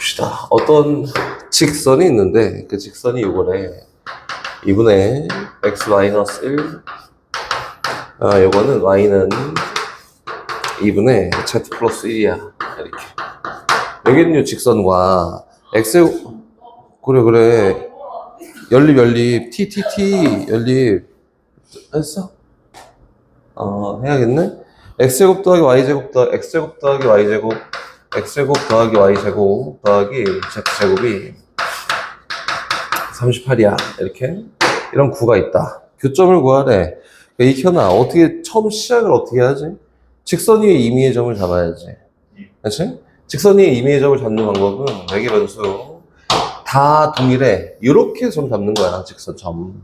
봅시다. 어떤 직선이 있는데 그 직선이 요거래. 2분의 x-1 요거는 y는 2분의 z 플러스 1이야. 이렇게. 여기는 요 직선과 x 그래 연립 t 했어? 해야겠네. x제곱 더하기 y제곱 더하기 x제곱 더하기 y제곱 x제곱 더하기 y제곱 더하기 z제곱이 38이야. 이렇게 이런 구가 있다. 교점을 구하래. 익혀놔. 어떻게 처음 시작을 어떻게 하지? 직선 위에 임의의 점을 잡아야지. 그렇지? 직선 위에 임의의 점을 잡는 방법은 외계 변수 다 동일해. 이렇게 점 잡는 거야. 직선 점.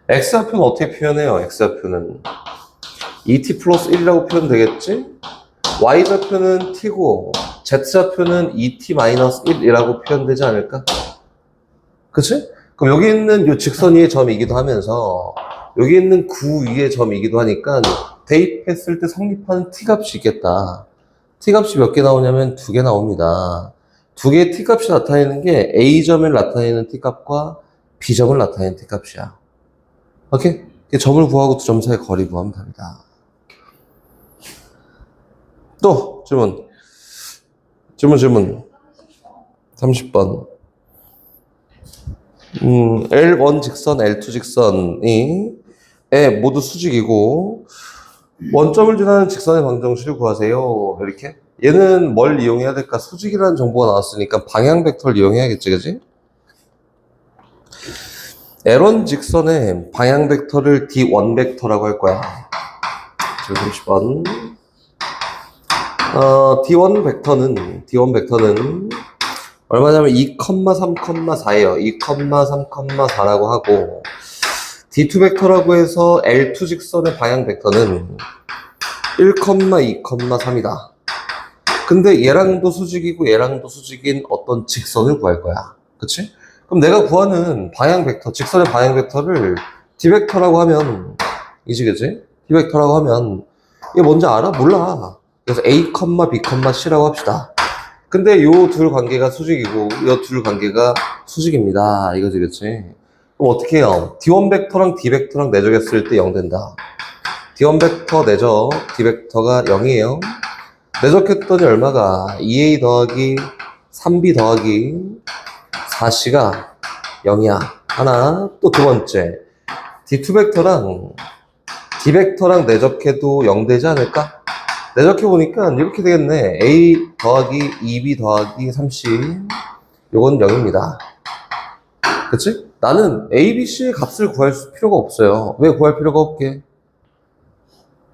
x좌표는 어떻게 표현해요? x좌표는 2t 플러스 1이라고 표현되겠지? y좌표는 t고 z좌표는 2t 마이너스 1이라고 표현되지 않을까? 그치? 그럼 여기 있는 이 직선 위의 점이기도 하면서 여기 있는 구 위의 점이기도 하니까 대입했을 때 성립하는 t값이 있겠다. t값이 몇 개 나오냐면 2개 나옵니다. 2개의 t값이 나타내는 게 a점을 나타내는 t값과 b점을 나타내는 t값이야. 오케이? 점을 구하고 두 점 사이 거리 구하면 됩니다. 또 질문 30번. L1 직선, L2 직선이 모두 수직이고 원점을 지나는 직선의 방정식을 구하세요. 이렇게. 얘는 뭘 이용해야 될까? 수직이라는 정보가 나왔으니까 방향 벡터를 이용해야겠지, 그지? L1 직선의 방향 벡터를 D1 벡터라고 할 거야. 지금 30번. D1 벡터는 얼마냐면 2,3,4예요. 2,3,4라고 하고 D2 벡터라고 해서 L2 직선의 방향 벡터는 1,2,3이다. 근데 얘랑도 수직이고 얘랑도 수직인 어떤 직선을 구할 거야. 그치? 그럼 내가 구하는 방향 벡터, 직선의 방향 벡터를 D 벡터라고 하면 이지 그치? D 벡터라고 하면 이게 뭔지 알아? 몰라. 그래서 A, B, C라고 합시다. 근데 요 둘 관계가 수직이고 요 둘 관계가 수직입니다. 이거지 그치? 그럼 어떻게 해요? D1 벡터랑 D 벡터랑 내적했을 때 0 된다. D1 벡터 내적, D 벡터가 0이에요. 내적했더니 얼마가? 2A 더하기 3B 더하기 4C가 0이야. 하나. 또 두 번째. D2 벡터랑 D 벡터랑 내적해도 0 되지 않을까? 내적해보니까 이렇게 되겠네. A 더하기 2B 더하기 3C 요건 0입니다. 그치? 나는 A, B, C의 값을 구할 필요가 없어요. 왜 구할 필요가 없게?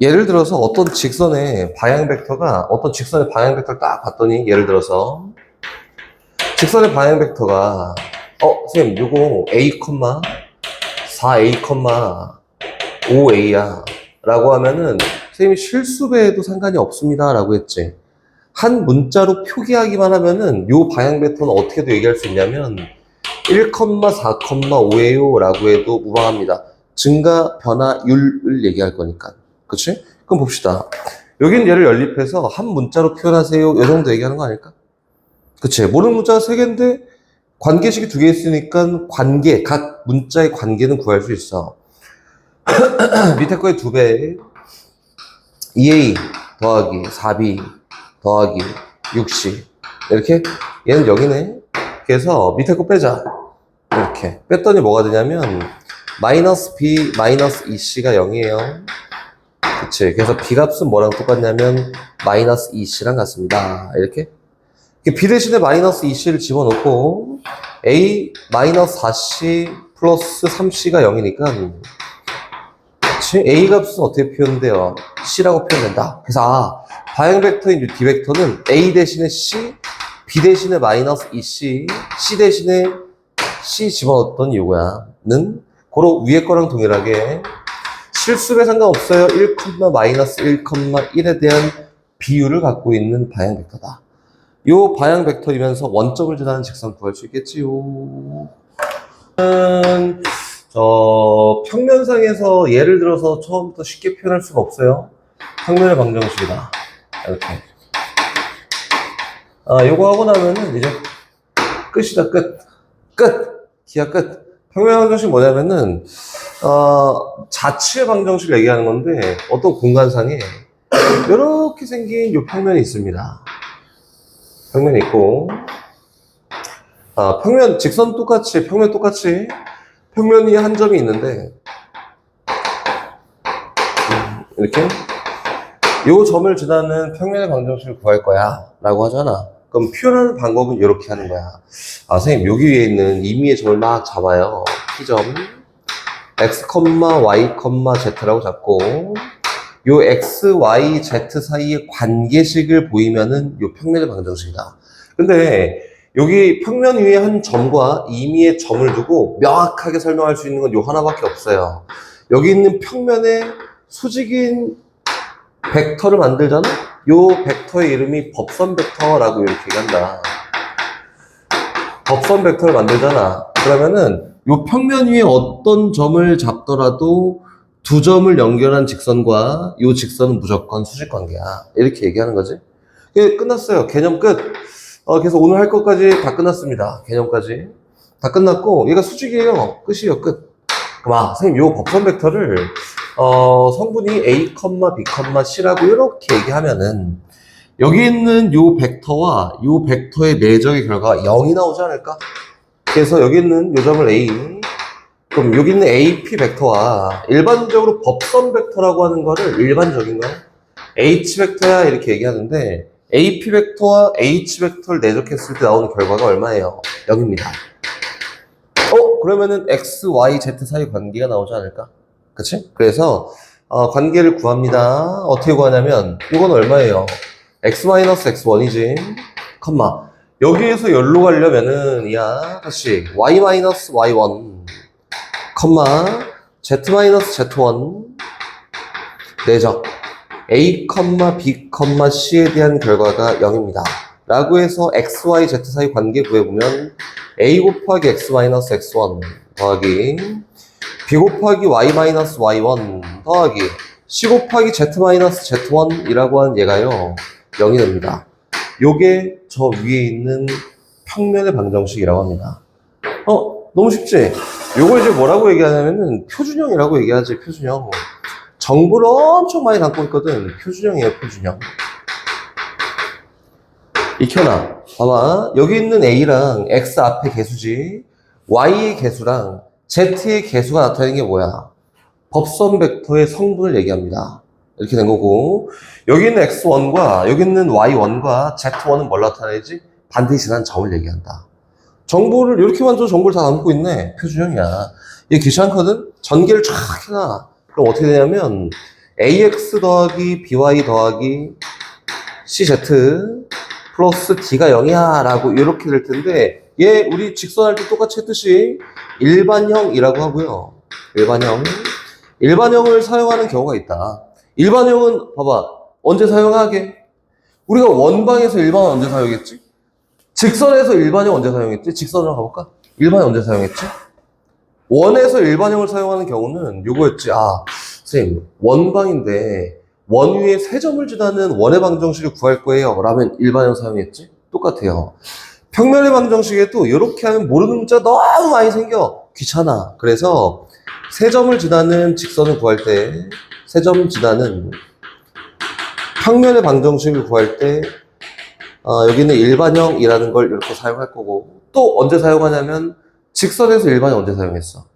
예를 들어서 어떤 직선의 방향 벡터를 딱 봤더니 예를 들어서 직선의 방향 벡터가 선생님 요거 A, 4A, 5A야 라고 하면은 선생님이 실수배에도 상관이 없습니다 라고 했지. 한 문자로 표기하기만 하면은 요 방향 벡터는 어떻게도 얘기할 수 있냐면 1,4,5예요 라고 해도 무방합니다. 증가 변화율을 얘기할 거니까. 그치? 그럼 봅시다. 여긴 얘를 연립해서 한 문자로 표현하세요. 이 정도 얘기하는 거 아닐까? 그치? 모르는 문자가 3개인데 관계식이 2개 있으니까 각 문자의 관계는 구할 수 있어. 밑에 거의 2배. 2A 더하기 4B 더하기 6C. 이렇게. 얘는 0이네. 그래서 밑에 거 빼자. 이렇게. 뺐더니 뭐가 되냐면, 마이너스 B, 마이너스 2C가 0이에요. 그치. 그래서 B 값은 뭐랑 똑같냐면, 마이너스 2C랑 같습니다. 이렇게. B 대신에 마이너스 2C를 집어넣고, A, 마이너스 4C 플러스 3C가 0이니까, 그치? A 값은 어떻게 표현돼요? C라고 표현된다. 그래서, 방향 벡터인 D 벡터는 A 대신에 C, B 대신에 마이너스 2C, C 대신에 C 집어넣었던 이거야. 는, 고로 위에 거랑 동일하게 실수배 상관없어요. 1, 마이너스 1,1에 대한 비율을 갖고 있는 방향 벡터다. 요 방향 벡터이면서 원점을 지나는 직선 구할 수 있겠지요. 평면상에서 예를 들어서 처음부터 쉽게 표현할 수가 없어요. 평면의 방정식이다. 이렇게. 요거 하고 나면은 이제 끝이다, 끝. 끝. 기하 끝. 평면 방정식 뭐냐면은, 자치의 방정식을 얘기하는 건데, 어떤 공간상에 이렇게 생긴 요 평면이 있습니다. 평면이 있고, 평면, 직선 똑같이, 평면 똑같이, 평면 위에 한 점이 있는데, 이렇게, 요 점을 지나는 평면의 방정식을 구할 거야. 라고 하잖아. 그럼 표현하는 방법은 이렇게 하는 거야. 선생님, 여기 위에 있는 임의의 점을 막 잡아요. P점, x, y, z라고 잡고, 요 x, y, z 사이의 관계식을 보이면은 요 평면의 방정식이다. 근데 여기 평면 위에 한 점과 임의의 점을 두고 명확하게 설명할 수 있는 건 요 하나밖에 없어요. 여기 있는 평면의 수직인 벡터를 만들잖아? 요 벡터의 이름이 법선 벡터라고 이렇게 얘기한다. 법선 벡터를 만들잖아. 그러면은 요 평면 위에 어떤 점을 잡더라도 두 점을 연결한 직선과 요 직선은 무조건 수직 관계야. 이렇게 얘기하는 거지. 끝났어요. 개념 끝. 그래서 오늘 할 것까지 다 끝났습니다. 개념까지. 다 끝났고, 얘가 수직이에요. 끝이에요, 끝. 그럼 선생님, 요 법선 벡터를, 성분이 A, B, C라고 이렇게 얘기하면은, 여기 있는 요 벡터와 요 벡터의 내적의 결과가 0이 나오지 않을까? 그래서 여기 있는 요 점을 A, 그럼 여기 있는 AP 벡터와 일반적으로 법선 벡터라고 하는 거를 일반적인 거 H 벡터야 이렇게 얘기하는데 AP 벡터와 H 벡터를 내적했을 때 나오는 결과가 얼마예요? 0입니다. 그러면은 X, Y, Z 사이 관계가 나오지 않을까? 그치? 그래서 관계를 구합니다. 어떻게 구하냐면 이건 얼마예요? X-X1이지 컴마 여기에서 열로 가려면은 다시 Y-Y1 컴마 Z-Z1 내적 A, B, C에 대한 결과가 0입니다. 라고 해서 X, Y, Z 사이 관계 구해보면 A 곱하기 X X1 더하기 B 곱하기 Y Y1 더하기 C 곱하기 Z Z1 이라고 하는 얘가요 0이 됩니다. 요게 저 위에 있는 평면의 방정식이라고 합니다. 너무 쉽지? 요걸 이제 뭐라고 얘기하냐면은 표준형이라고 얘기하지. 표준형. 정보를 엄청 많이 담고 있거든. 표준형이에요, 표준형. 익혀놔. 봐봐. 여기 있는 A랑 X 앞에 개수지. Y의 개수랑 Z의 개수가 나타내는 게 뭐야? 법선 벡터의 성분을 얘기합니다. 이렇게 된 거고. 여기 있는 X1과 여기 있는 Y1과 Z1은 뭘 나타내지? 반드시 지난 점을 얘기한다. 정보를 이렇게만 줘 정보를 다 담고 있네. 표준형이야. 이게 귀찮거든? 전개를 쫙 해놔. 그럼 어떻게 되냐면 AX 더하기 BY 더하기 CZ 플러스 D가 0이야 라고 이렇게 될 텐데 얘 우리 직선할 때 똑같이 했듯이 일반형이라고 하고요. 일반형을 사용하는 경우가 있다. 일반형은 봐봐. 언제 사용하게? 우리가 원방에서 일반형 언제 사용했지? 직선에서 일반형 언제 사용했지? 직선으로 가볼까? 일반형 언제 사용했지? 원에서 일반형을 사용하는 경우는 요거였지. 선생님, 원방인데 원 위에 세 점을 지나는 원의 방정식을 구할 거예요. 라면 일반형 사용했지? 똑같아요. 평면의 방정식에도 이렇게 하면 모르는 문자 너무 많이 생겨. 귀찮아. 그래서 세 점을 지나는 직선을 구할 때, 세 점 지나는 평면의 방정식을 구할 때 여기는 일반형이라는 걸 이렇게 사용할 거고 또 언제 사용하냐면 직선에서 일반형 언제 사용했어?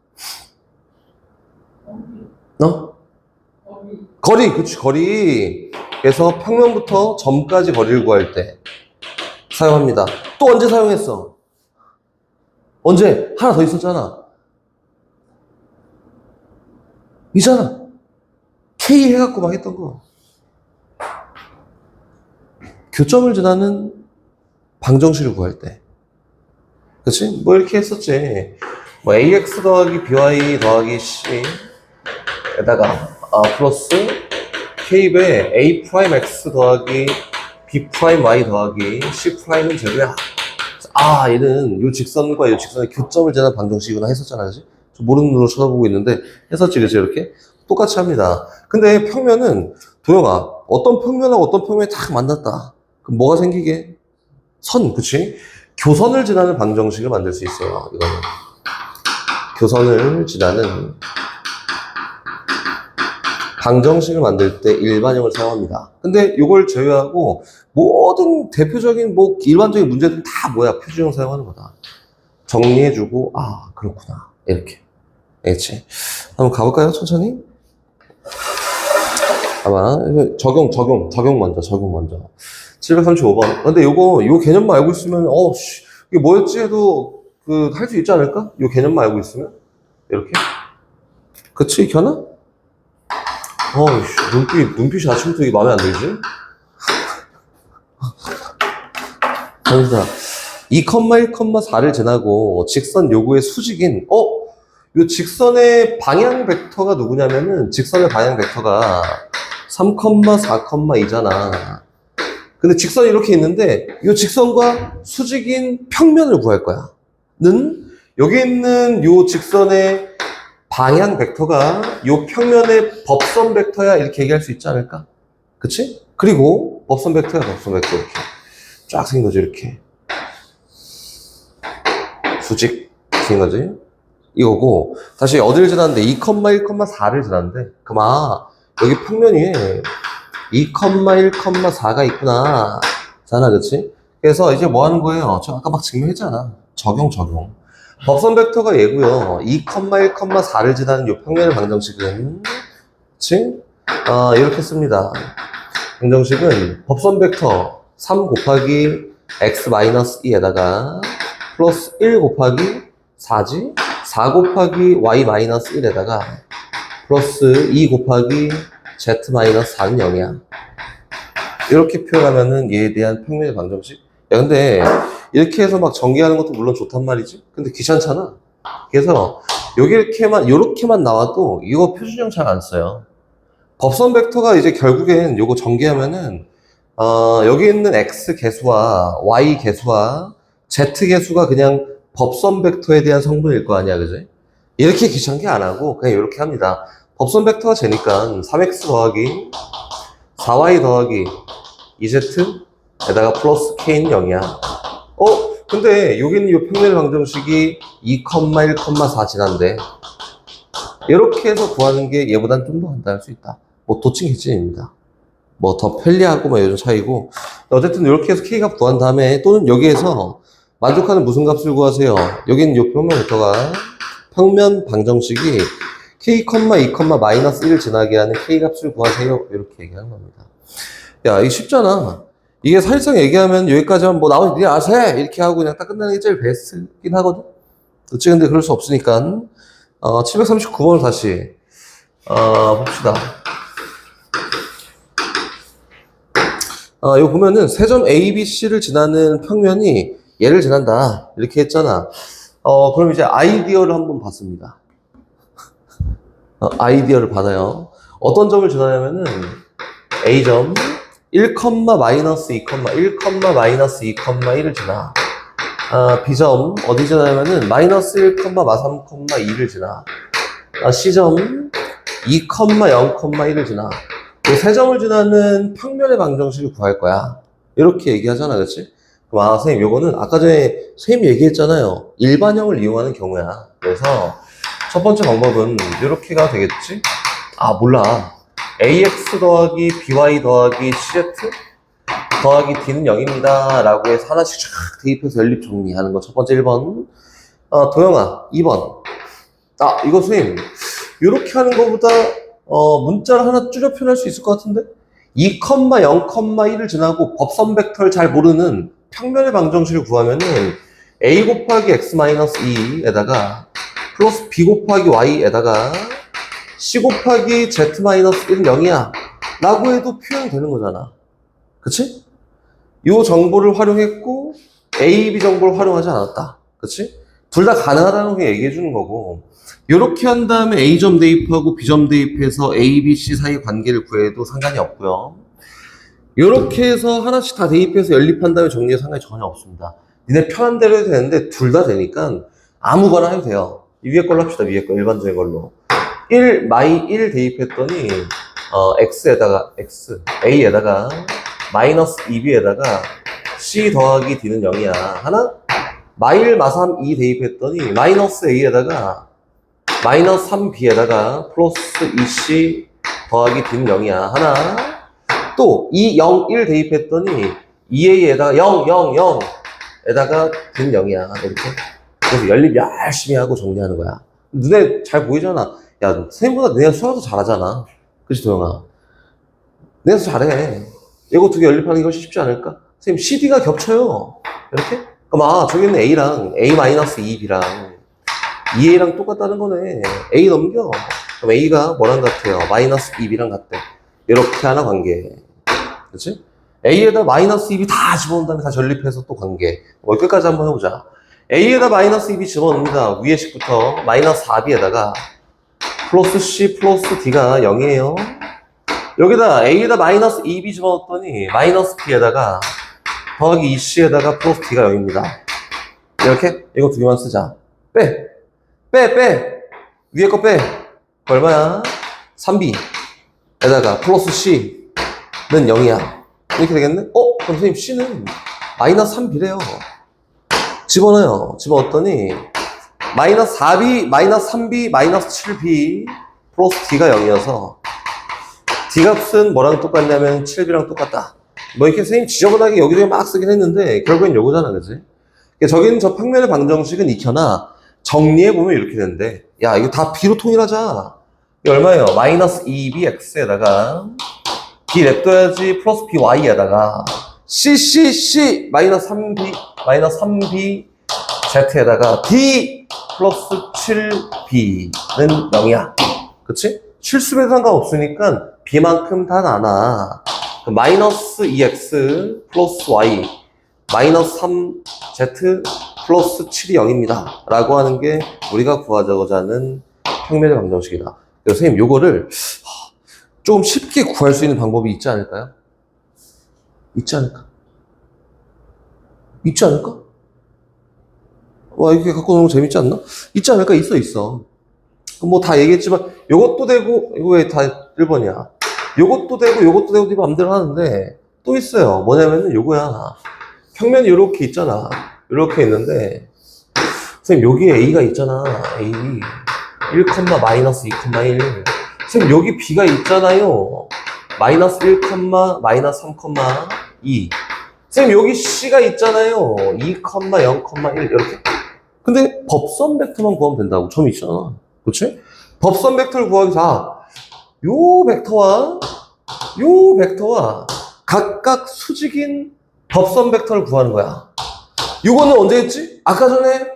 거리, 그치, 거리. 그래서 평면부터 점까지 거리를 구할 때 사용합니다. 또 언제 사용했어? 언제? 하나 더 있었잖아. 있잖아. K 해갖고 막 했던 거. 교점을 지나는 방정식을 구할 때. 그치? 뭐 이렇게 했었지. 뭐 AX 더하기 BY 더하기 C 에다가 플러스 K배 A 프라임 X 더하기 B 프라임 Y 더하기 C 프라임은 제로야. 얘는 요 직선과 요 직선의 교점을 지나는 방정식이구나 했었잖아. 그치? 저 모르는 눈으로 쳐다보고 있는데 했었지. 그치? 이렇게 똑같이 합니다. 근데 평면은 도영아 어떤 평면하고 어떤 평면이 딱 만났다. 그럼 뭐가 생기게? 선, 그치? 교선을 지나는 방정식을 만들 수 있어요. 이거는 교선을 지나는 방정식을 만들 때 일반형을 사용합니다. 근데 이걸 제외하고 모든 대표적인 뭐 일반적인 문제들은 다 뭐야? 표준형 사용하는 거다. 정리해주고 아 그렇구나 이렇게. 알겠지? 한번 가볼까요? 천천히. 아마 적용 먼저 735번. 근데 요 개념만 알고 있으면 이게 뭐였지 해도 할 수 있지 않을까? 요 개념만 알고 있으면 이렇게. 그치 견아? 눈빛이 아침부터 이게 마음에 안 들지? 전사 2,1,4를 지나고 직선 요구의 수직인 요 직선의 방향 벡터가 누구냐면은 직선의 방향 벡터가 3,4,2잖아. 근데 직선이 이렇게 있는데 요 직선과 수직인 평면을 구할 거야. 여기 있는 요 직선의 방향 벡터가 요 평면의 법선 벡터야 이렇게 얘기할 수 있지 않을까? 그치? 그리고 법선 벡터야 법선 벡터 이렇게 쫙 생긴 거지 이렇게 수직 생긴 거지 이거고 다시 어디를 지났는데 2,1,4를 지났는데 여기 평면 위에 2,1,4가 있구나 잖아 그치? 그래서 이제 뭐 하는 거예요? 저 아까 막 증명했잖아 적용 법선 벡터가 얘고요 2,1,4를 지나는 요 평면의 방정식은 그치? 이렇게 씁니다 방정식은 법선 벡터 3 곱하기 x-2에다가 플러스 1 곱하기 4지 4 곱하기 y-1에다가 플러스 2 곱하기 z-4는 0이야 이렇게 표현하면은 얘에 대한 평면의 방정식 야 근데 이렇게 해서 막 전개하는 것도 물론 좋단 말이지 근데 귀찮잖아 그래서 요렇게만 나와도 이거 표준형 잘 안 써요 법선 벡터가 이제 결국엔 요거 전개하면은 여기 있는 x 개수와 y 개수와 z 개수가 그냥 법선 벡터에 대한 성분일 거 아니야 그지? 이렇게 귀찮게 안 하고 그냥 이렇게 합니다 법선 벡터가 재니까 3x 더하기 4y 더하기 2z에다가 플러스 k는 0이야 근데 여기 있는 이 평면의 방정식이 2,1,4 지난데 이렇게 해서 구하는 게 얘보단 좀 더 간단할 수 있다 뭐 도칭 개진입니다 뭐 더 편리하고 뭐 요즘 차이고 어쨌든 이렇게 해서 k값 구한 다음에 또는 여기에서 만족하는 무슨 값을 구하세요 여기는 이 평면 벡터가 평면 방정식이 k, 2, -1을 지나게 하는 k값을 구하세요 이렇게 얘기하는 겁니다 야 이게 쉽잖아 이게 사실상 얘기하면 여기까지 하면 뭐 나머지 니네 알아서 해 이렇게 하고 그냥 딱 끝나는 게 제일 베스트긴 하거든 그치 근데 그럴 수 없으니까 739번을 다시 봅시다 이거 보면은 세 점 A, B, C를 지나는 평면이 얘를 지난다 이렇게 했잖아 그럼 이제 아이디어를 한번 봤습니다 아이디어를 받아요 어떤 점을 지나냐면은 A점 1, -2, 1,-2,1을 지나 B점 어디 지나냐면은 마이너스 1, -3, 2를 지나 C점 2, 0,1을 지나 이 세 점을 지나는 평면의 방정식을 구할 거야 이렇게 얘기하잖아 그렇지? 그럼 선생님 요거는 아까 전에 선생님이 얘기했잖아요 일반형을 이용하는 경우야 그래서 첫 번째 방법은 이렇게가 되겠지? 몰라 ax 더하기 by 더하기 cz 더하기 d는 0입니다 라고 해서 하나씩 쫙 대입해서 연립 정리하는 거 첫 번째 1번 도영아 2번 이거 선생님 이렇게 하는 것보다 문자를 하나 줄여 표현할 수 있을 것 같은데 2, 0,1을 지나고 법선 벡터를 잘 모르는 평면의 방정식을 구하면은 a 곱하기 x-2에다가 플러스 b 곱하기 y에다가 c 곱하기 z-1은 0이야 라고 해도 표현이 되는 거잖아 그치? 이 정보를 활용했고 a, b 정보를 활용하지 않았다 그치? 둘 다 가능하다는 게 얘기해 주는 거고 이렇게 한 다음에 A점 대입하고 B점 대입해서 A, B, C 사이 관계를 구해도 상관이 없고요. 이렇게 해서 하나씩 다 대입해서 연립한 다음에 정리해도 상관이 전혀 없습니다. 니네 편한 대로 해도 되는데 둘 다 되니까 아무거나 해도 돼요. 이 위에 걸로 합시다. 위에 거 일반적인 걸로 1, -1 대입했더니 A에다가 마이너스 2B에다가 C 더하기 D는 0이야. 하나? 마일 마삼 2 대입했더니 마이너스 A에다가 마이너스 3B에다가 플러스 2C 더하기 B는 0이야. 하나. 또 2, 0, 1 대입했더니 2A에다가 0, 0, 0에다가 B는 0이야. 이렇게. 그래서 연립 열심히 하고 정리하는 거야. 눈에 잘 보이잖아. 야, 선생님보다 내가 수학도 잘하잖아. 그치, 도영아? 내가 더 잘해. 이거 두 개 연립하는 게 훨씬 쉽지 않을까? 선생님, CD가 겹쳐요. 이렇게? 그럼, 저기는 A랑 A-2B랑 2A랑 똑같다는 거네. A 넘겨. 그럼 A가 뭐랑 같아요? 마이너스 2B랑 같대. 이렇게 하나 관계. 그치? A에다 마이너스 2B 다 집어넣은 다음에 다 전립해서 또 관계. 끝까지 한번 해보자. A에다 마이너스 2B 집어넣습니다. 위에 식부터 마이너스 4B에다가 플러스 C 플러스 D가 0이에요. 여기다 A에다 마이너스 2B 집어넣었더니 마이너스 B에다가 더하기 2C에다가 플러스 D가 0입니다. 이렇게? 이거 두 개만 쓰자. 빼! 위에 거 빼! 얼마야? 3B에다가 플러스 C는 0이야. 이렇게 되겠네? 그럼 선생님 C는 마이너스 3B래요. 집어넣어요. 집어넣었더니 마이너스 4B, 마이너스 3B, 마이너스 7B 플러스 D가 0이어서 D 값은 뭐랑 똑같냐면 7B랑 똑같다. 뭐 이렇게 선생님 지저분하게 여기저기 막 쓰긴 했는데 결국엔 요거잖아, 그지? 저기는 저 평면의 방정식은 익혀나 정리해보면 이렇게 되는데, 야, 이거 다 B로 통일하자. 이게 얼마예요? 마이너스 2BX에다가 B 냅둬야지 플러스 BY에다가 C 마이너스 3B 마이너스 3B Z에다가 D 플러스 7B는 0이야. 그치? 실수배도 상관없으니까 B만큼 다 나눠. 마이너스 2X 플러스 Y 마이너스 3Z 플러스 7이 0입니다. 라고 하는 게 우리가 구하자고자 하는 평면의 방정식이다. 그래서 선생님 요거를 좀 쉽게 구할 수 있는 방법이 있지 않을까요? 있지 않을까? 있지 않을까? 와, 이렇게 갖고 노는 거 재밌지 않나? 있지 않을까? 있어. 뭐 다 얘기했지만 요것도 되고, 이거 왜 다 1번이야? 요것도 되고 네 맘대로 하는데 또 있어요. 뭐냐면은 요거야. 평면이 요렇게 있잖아. 요렇게 있는데 선생님 여기에 A가 있잖아. A 1, 마이너스 2, 1 선생님 여기 B가 있잖아요. 마이너스 1, 마이너스 3, 2 선생님 여기 C가 있잖아요. 2, 0, 1 이렇게. 근데 법선 벡터만 구하면 된다고. 점 있잖아. 그치? 법선 벡터를 구하기 위해서 요 벡터와 각각 수직인 법선 벡터를 구하는 거야. 요거는 언제 했지? 아까 전에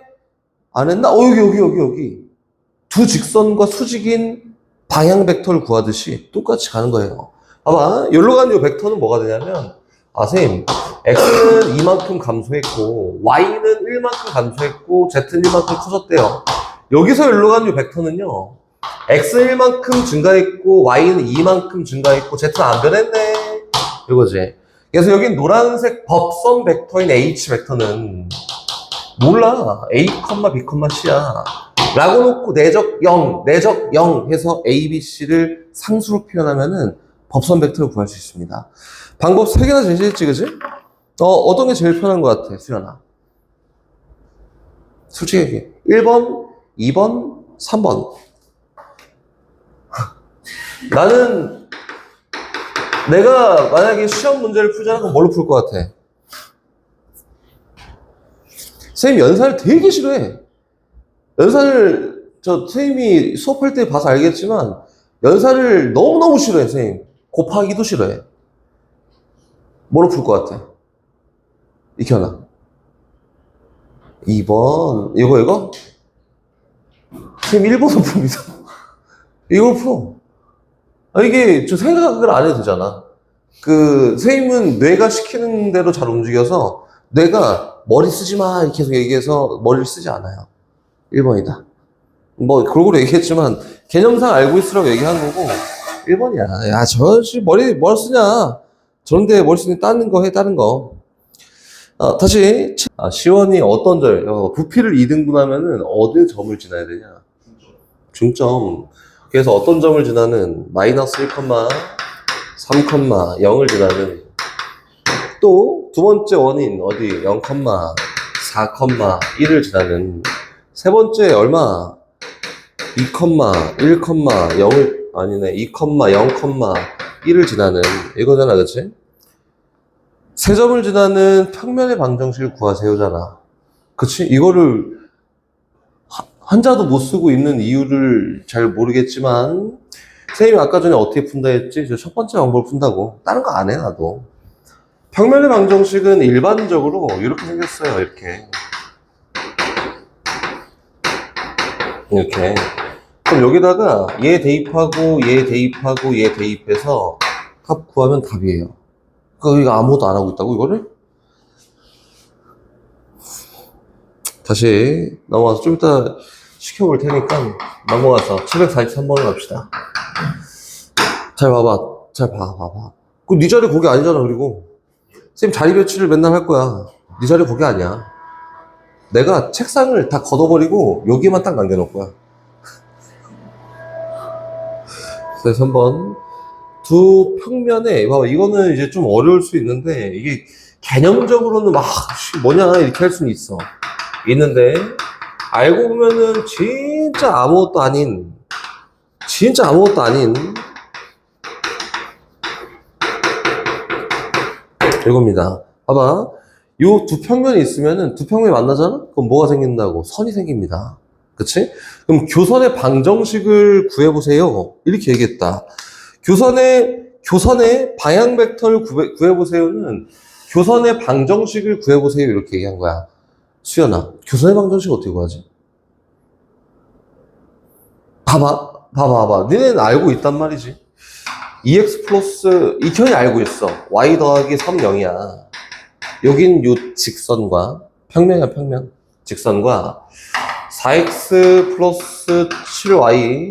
안 했나? 여기. 두 직선과 수직인 방향 벡터를 구하듯이 똑같이 가는 거예요. 봐봐. 여기로 가는 요 벡터는 뭐가 되냐면, 선생님, X는 이만큼 감소했고, Y는 1만큼 감소했고, Z는 1만큼 커졌대요. 여기서 여기로 가는 요 벡터는요, X는 1만큼 증가했고, Y는 2만큼 증가했고, Z는 안 변했네. 이거지. 그래서 여기 노란색 법선 벡터인 H 벡터는 몰라. A, B, C야. 라고 놓고 내적 0 해서 A, B, C를 상수로 표현하면은 법선 벡터를 구할 수 있습니다. 방법 3개나 제시했지, 그지? 어떤 게 제일 편한 것 같아, 수연아? 솔직히 얘기해. 1번, 2번, 3번. 나는 내가 만약에 시험 문제를 풀자면 그럼 뭘로 풀 것 같아? 선생님 연산을 되게 싫어해. 연산을 선생님이 수업할 때 봐서 알겠지만 연산을 너무너무 싫어해. 선생님 곱하기도 싫어해. 뭐로 풀 것 같아? 익혀놔. 2번 이거? 선생님 1번으로 풉니다. 이걸 풀어. 이게 저 생각을 안 해도 되잖아. 선생님은 뇌가 시키는 대로 잘 움직여서 뇌가 머리 쓰지 마 이렇게 계속 얘기해서 머리를 쓰지 않아요. 1번이다. 뭐 골고루 얘기했지만 개념상 알고 있으라고 얘기한 거고 1번이야. 야, 머리 뭘 쓰냐. 저런데 머리 쓰니 다른 거 해, 다른 거. 다시 시원이 어떤 부피를 2등분하면은 어느 점을 지나야 되냐? 중점. 그래서 어떤 점을 지나는 마이너스 1, 3, 0을 지나는 또 두 번째 원인 어디 0, 4 4,1을 지나는 세 번째 얼마? 2,1, 0을 아니네 2,0,1을 지나는 이거잖아, 그치? 세 점을 지나는 평면의 방정식을 구하세요잖아. 그치? 이거를 한자도 못 쓰고 있는 이유를 잘 모르겠지만 선생님이 아까 전에 어떻게 푼다 했지? 저 첫 번째 방법을 푼다고. 다른 거 안 해, 나도. 평면의 방정식은 일반적으로 이렇게 생겼어요. 이렇게. 그럼 여기다가 얘 대입하고 얘 대입하고 얘 대입해서 값 구하면 답이에요. 그거 이거 아무것도 안 하고 있다고, 이거를? 다시 넘어가서 좀 이따 시켜볼 테니까 넘어가서 743번을 갑시다. 잘 봐봐. 잘 봐봐. 그 네 자리 거기 아니잖아, 그리고. 쌤 자리 배치를 맨날 할 거야. 네 자리 거기 아니야. 내가 책상을 다 걷어버리고 여기만 딱 남겨놓을 거야. 그래서 한번 두 평면에 봐봐. 이거는 이제 좀 어려울 수 있는데 이게 개념적으로는 막 뭐냐 이렇게 할 수는 있는데 알고 보면은 진짜 아무것도 아닌 이겁니다. 봐봐. 요 두 평면이 있으면은 두 평면이 만나잖아? 그럼 뭐가 생긴다고? 선이 생깁니다. 그치? 그럼 교선의 방정식을 구해보세요. 이렇게 얘기했다. 교선의 방향 벡터를 구해보세요는 교선의 방정식을 구해보세요. 이렇게 얘기한 거야. 수연아, 교선의 방정식 어떻게 구하지? 봐봐. 너네는 알고 있단 말이지. 2x 플러스, 이 현이 알고 있어. y 더하기 3, 0이야. 여긴 요 직선과, 평면이야, 평면. 직선과, 4x 플러스 7y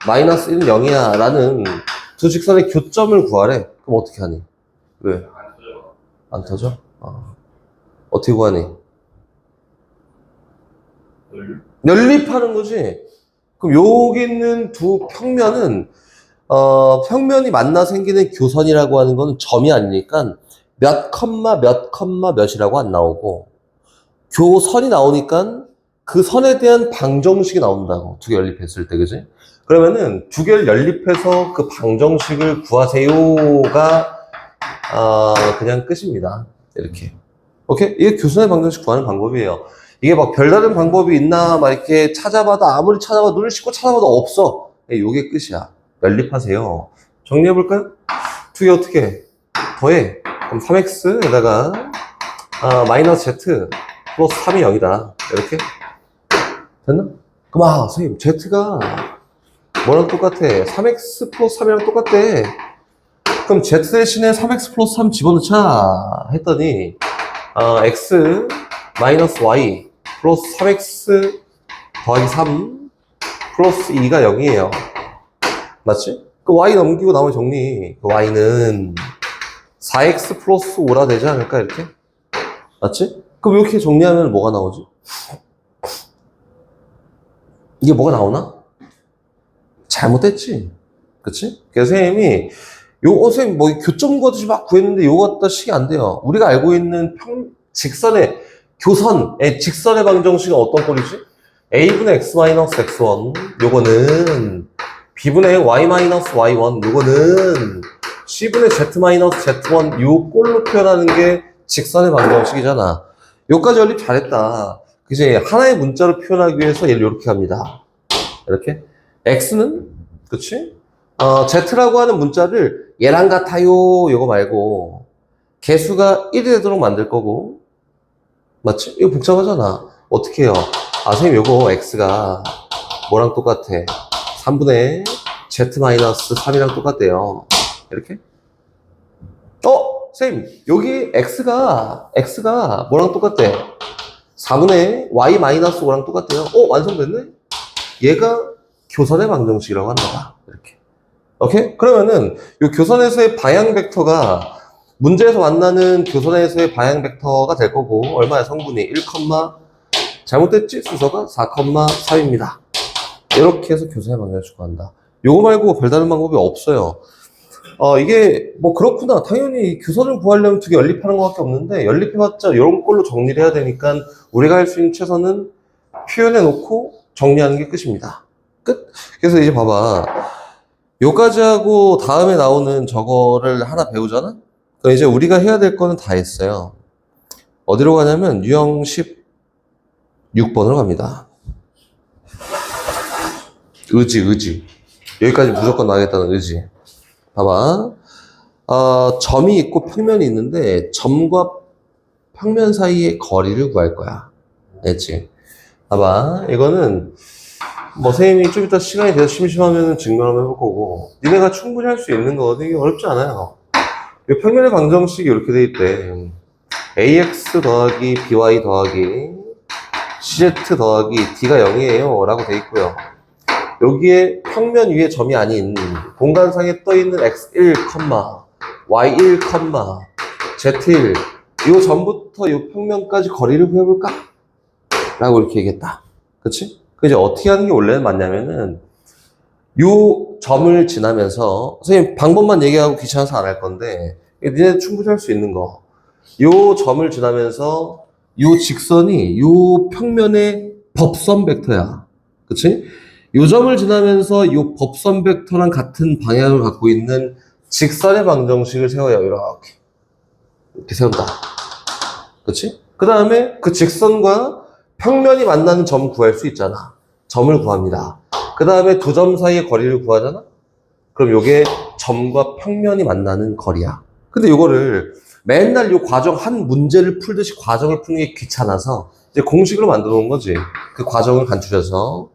마이너스 1은 0이야. 라는 두 직선의 교점을 구하래. 그럼 어떻게 하니? 왜? 안 터져? 어떻게 구하니? 연립하는 거지. 그럼 여기 있는 두 평면은 평면이 만나 생기는 교선이라고 하는 거는 점이 아니니까 몇 컴마 몇이라고 안 나오고 교선이 나오니까 그 선에 대한 방정식이 나온다고. 두 개 연립했을 때, 그지? 그러면은 두 개를 연립해서 그 방정식을 구하세요가 그냥 끝입니다. 이렇게. 오케이? 이게 교선의 방정식 구하는 방법이에요. 이게 막 별다른 방법이 있나 막 이렇게 찾아봐도 아무리 찾아봐도 눈을 씻고 찾아봐도 없어. 요게 끝이야. 연립하세요. 정리해볼까요? 두 개 어떻게 더해? 그럼 3x에다가 마이너스 z 플러스 3이 0이다. 이렇게 됐나? 그럼 선생님 z가 뭐랑 똑같아? 3x 플러스 3이랑 똑같대. 그럼 z 대신에 3x 플러스 3 집어넣자 했더니 x 마이너스 y 플러스 3x 더하기 3 플러스 2가 0이에요. 맞지? 그 y 넘기고 나머지 정리. 그 y는 4x 플러스 5라 되지 않을까, 이렇게? 맞지? 그럼 이렇게 정리하면 뭐가 나오지? 이게 뭐가 나오나? 잘못됐지? 그치? 그래서 선생님이 선생님 뭐 교점 구하듯이 막 구했는데 요거 갖다 식이 안 돼요. 우리가 알고 있는 직선의 직선의 방정식은 어떤 꼴이지? a분의 x-x1 요거는 b분의 y-y1 요거는 c분의 z-z1 요 꼴로 표현하는 게 직선의 방정식이잖아. 요까지 연립 잘했다. 그치? 하나의 문자로 표현하기 위해서 얘를 이렇게 합니다. 이렇게. x는, 그치? z라고 하는 문자를 얘랑 같아요. 요거 말고, 개수가 1이 되도록 만들 거고, 맞지? 이거 복잡하잖아. 어떻게 해요? 선생님, 요거 x가 뭐랑 똑같아? 3분의 z-3이랑 똑같대요. 이렇게? 선생님, 여기 x가 뭐랑 똑같대? 4분의 y-5랑 똑같대요. 완성됐네? 얘가 교선의 방정식이라고 한다. 이렇게. 오케이? 그러면은, 이 교선에서의 방향 벡터가, 문제에서 만나는 교선에서의 방향 벡터가 될 거고, 얼마야? 성분이 1, 잘못됐지? 순서가 4,3입니다. 이렇게 해서 교선의 방정식을 구한다. 요거 말고 별다른 방법이 없어요. 이게 뭐 그렇구나. 당연히 교선을 구하려면 두 개 연립하는 것밖에 없는데 연립해봤자 이런 걸로 정리를 해야 되니까 우리가 할 수 있는 최선은 표현해 놓고 정리하는 게 끝입니다. 끝. 그래서 이제 봐봐. 요까지 하고 다음에 나오는 저거를 하나 배우잖아? 그럼 이제 우리가 해야 될 거는 다 했어요. 어디로 가냐면 유형 16번으로 갑니다. 의지. 여기까지 무조건 나가겠다는 의지. 봐봐. 점이 있고 평면이 있는데 점과 평면 사이의 거리를 구할 거야. 알지? 봐봐. 이거는 뭐 선생님이 좀 이따 시간이 돼서 심심하면 증명 한번 해볼 거고 니네가 충분히 할 수 있는 거거든. 이게 어렵지 않아요. 이 평면의 방정식이 이렇게 돼 있대. ax 더하기 by 더하기 cz 더하기 d가 0이에요 라고 돼 있고요. 여기에 평면 위에 점이 아닌 공간상에 떠있는 x1, y1, z1 이 점부터 이 평면까지 거리를 구해볼까? 라고 이렇게 얘기했다. 그치? 이제 어떻게 하는 게 원래는 맞냐면은 요 점을 지나면서 선생님 방법만 얘기하고 귀찮아서 안 할 건데 니네 충분히 할 수 있는 거 요 점을 지나면서 요 직선이 요 평면의 법선 벡터야. 그치? 요 점을 지나면서 요 법선 벡터랑 같은 방향을 갖고 있는 직선의 방정식을 세워요. 이렇게 세운다. 그치? 그 다음에 그 직선과 평면이 만나는 점 구할 수 있잖아. 점을 구합니다. 그 다음에 두 점 사이의 거리를 구하잖아? 그럼 요게 점과 평면이 만나는 거리야. 근데 요거를 맨날 요 과정 한 문제를 풀듯이 과정을 푸는 게 귀찮아서 이제 공식으로 만들어 놓은 거지. 그 과정을 간추려서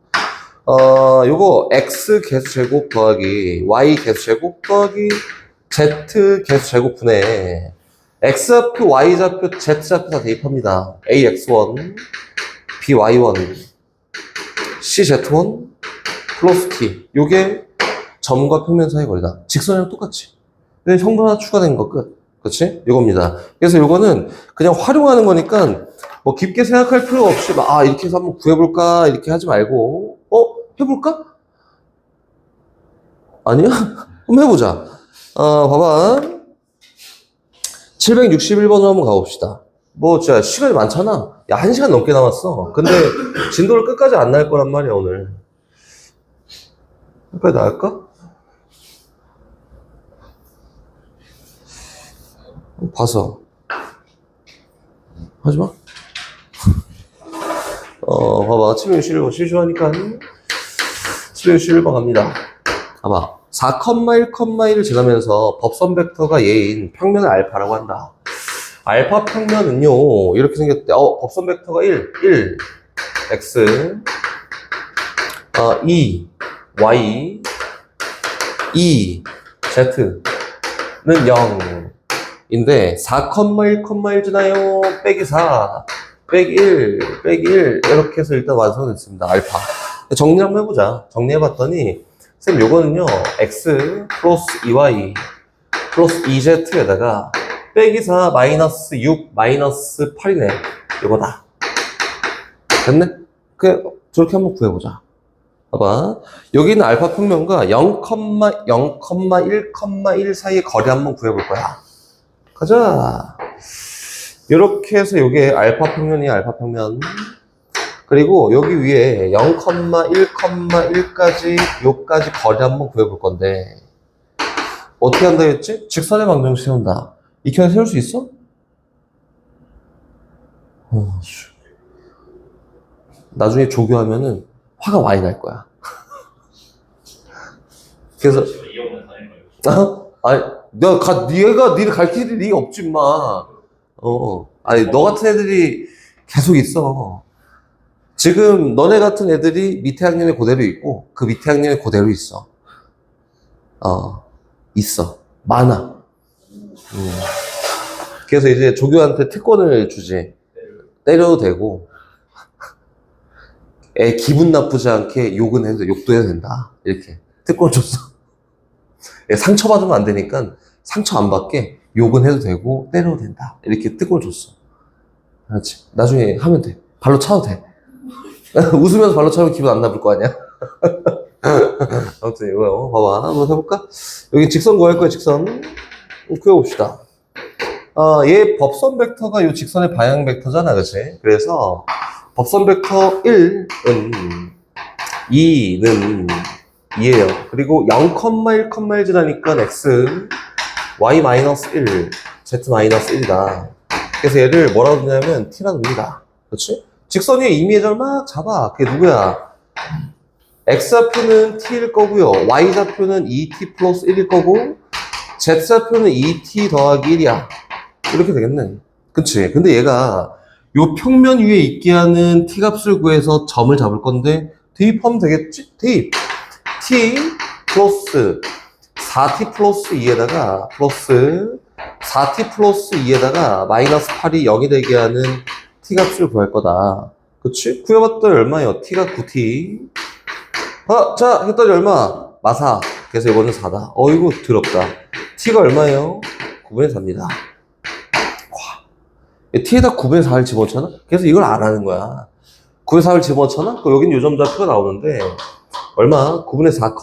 요거 x 개수제곱 더하기 y 개수제곱 더하기 z 개수제곱분에 x좌표, y좌표, z좌표 다 대입합니다. ax1, by1, cz1 플러스 t. 요게 점과 평면 사이 거리다. 직선이랑 똑같이. 근데 형분 하나 추가된 거 끝. 그치? 이겁니다. 그래서 요거는 그냥 활용하는 거니까 뭐 깊게 생각할 필요가 없이 이렇게 해서 한번 구해볼까? 이렇게 하지 말고 해볼까? 아니야? 한번 해보자. 봐봐. 761번으로 한번 가봅시다. 뭐 진짜 시간이 많잖아. 야, 1시간 넘게 남았어. 근데 진도를 끝까지 안 날 거란 말이야 오늘. 빨리 나갈까? 봐서 하지마. 봐봐. 761번 실수하니까 761번 갑니다. 봐봐. 4,1,1을 지나면서 법선 벡터가 얘인 평면을 알파라고 한다. 알파 평면은요 이렇게 생겼대. 법선 벡터가 1 x 2 y 2 z는 0인데 4,1,1 지나요 빼기 4 빼기 1 빼기 1 이렇게 해서 일단 완성됐습니다. 알파. 정리 한번 해보자. 정리해봤더니 쌤 요거는요 x 플러스 2y 플러스 2z에다가 빼기 4 마이너스 6 마이너스 8이네. 요거다. 됐네? 저렇게 한번 구해보자. 봐봐. 여기 있는 알파 평면과 0,1,1 사이의 거리 한번 구해볼 거야. 가자. 이렇게 해서 요게 알파 평면이야, 알파 평면. 그리고 여기 위에 0,1,1까지 요까지 거리 한번 구해볼 건데 어떻게 한다 했지? 직선의 방정식 세운다. 익혀서 세울 수 있어? 나중에 조교하면은 화가 많이 날 거야. 그래서 아니 니네 가르칠 일이 없지 마. 아니 너 같은 애들이 계속 있어. 지금 너네 같은 애들이 밑에 학년에 그대로 있고 그 밑에 학년에 그대로 있어. 있어. 많아. 그래서 이제 조교한테 특권을 주지. 때려도 되고 애 기분 나쁘지 않게 욕도 해도 된다. 이렇게 특권 줬어. 애 상처받으면 안 되니까 상처 안 받게 욕은 해도 되고 때려도 된다. 이렇게 특권 줬어. 알았지? 나중에 하면 돼. 발로 차도 돼. 웃으면서 발로 차면 기분 안 나쁠 거 아니야? 아무튼 이거요. 봐봐. 한번 해볼까? 여기 직선 구할 거야, 직선. 그려봅시다. 얘 법선 벡터가 이 직선의 방향 벡터잖아, 그치? 그래서 법선 벡터 1은 2는 2예요. 그리고 0,1,1이라니까 x, y-1, z-1이다. 그래서 얘를 뭐라고 두냐면 t라 둡니다. 그렇지? 직선 위에 임의의 막 잡아. 그게 누구야? x좌표는 t일 거고요. y좌표는 2t 플러스 1일 거고 z좌표는 2t 더하기 1이야. 이렇게 되겠네. 그치? 근데 얘가 요 평면 위에 있게 하는 t 값을 구해서 점을 잡을 건데 대입하면 되겠지? 대입. t 플러스 4t 플러스 2에다가 플러스 4t 플러스 2에다가 마이너스 8이 0이 되게 하는 t 값을 구할 거다. 그치? 구해봤더니 얼마예요? t가 9t. 자, 했더니 얼마? 마사. 그래서 이거는 4다. 어이구, 더럽다. t가 얼마예요? 9분의 4입니다. t에다 9분의 4를 집어넣잖아? 그래서 이걸 안 하는 거야. 9분의 4를 집어넣잖아? 그럼 여긴 요점좌표가 나오는데, 얼마? 9분의 4,